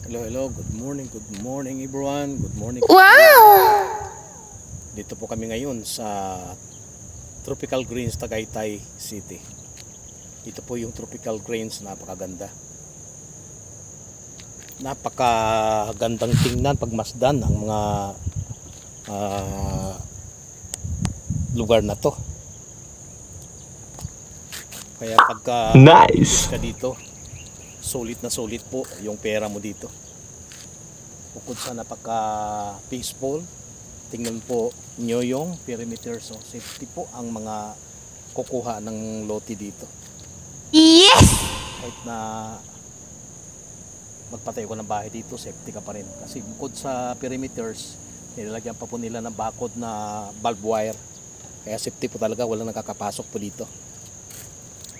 Hello, hello. Good morning everyone. Good morning. Wow! Dito po kami ngayon sa Tropical Greens, Tagaytay City. Ito po yung Tropical Greens, napakaganda. Napakagandang tingnan pagmasdan ang mga lugar na to. Kaya pagka nice ka dito, sulit na sulit po yung pera mo dito. Bukod sa napaka peaceful, tingnan po nyo yung perimeter, so safety po ang mga kukuha ng lote dito. Yes! Kahit na magpatayo ko ng bahay dito, safety ka pa rin. Kasi bukod sa perimeters, nilalagyan pa po nila ng bakod na barbed wire. Kaya safety po talaga, walang nakakapasok po dito.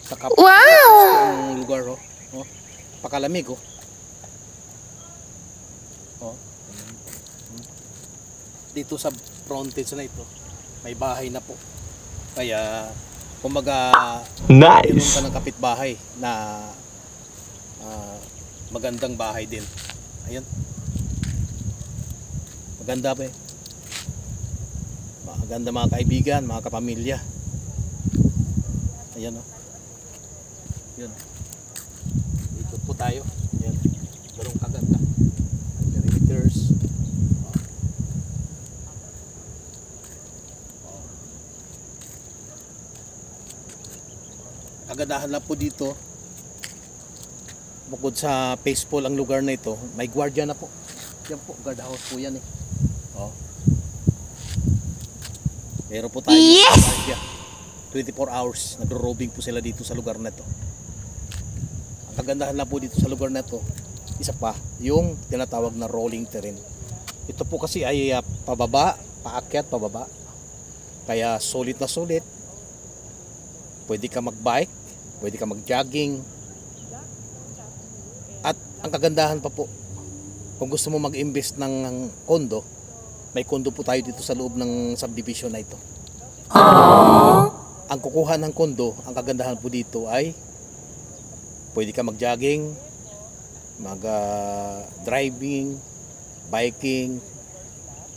Sa Wow! lugar, oh, pakalamig, oh. Dito sa frontage na ito, may bahay na po. Kaya kumaga meron ka ng kapitbahay na magandang bahay din. Ayun, maganda pa eh. Maganda mga kaibigan, mga kapamilya. Ayan, oh. Yun, ikot po tayo. Ayan, ganun kaganda ang perimeters. Kagandahan lang po dito, bukod sa peaceful ang lugar na ito, may gwardiya na po. Yan po, guard house po yan eh. Oh. Meron po tayo gwardiya. 24 hours, nagro-robing po sila dito sa lugar na ito. Ang kagandahan lang po dito sa lugar na ito, isa pa, yung tinatawag na rolling terrain. Ito po kasi ay pababa, paakyat, pababa. Kaya sulit na sulit. Pwede ka mag-bike, pwede ka mag-jogging. At ang kagandahan pa po, kung gusto mo mag-invest ng kondo, may kondo po tayo dito sa loob ng subdivision na ito. Ang kukuha ng kondo, ang kagandahan po dito ay pwede ka mag-jogging, mag-driving, biking.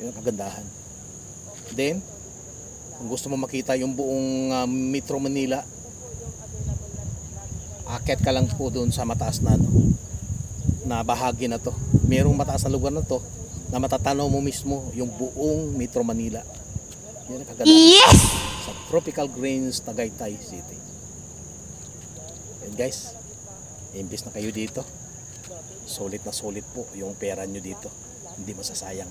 Yun ang kagandahan. Then, kung gusto mo makita yung buong Metro Manila, akit ka lang po doon sa mataas na na bahagi na to. Merong mataas na lugar na to na matatanaw mo mismo yung buong Metro Manila. Yan ang kagandahan. Yes! Sa Tropical Greens, Tagaytay City. And guys, imbis na kayo dito, sulit na sulit po yung pera nyo dito. Hindi masasayang.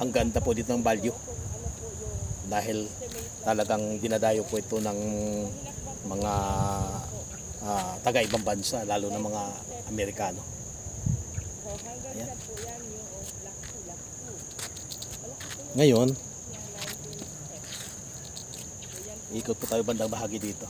Ang ganda po dito ng value dahil talagang dinadayo po ito ng mga taga-ibang bansa, lalo na mga Amerikano. Ayan. Ngayon, ikot po tayo bandang bahagi dito.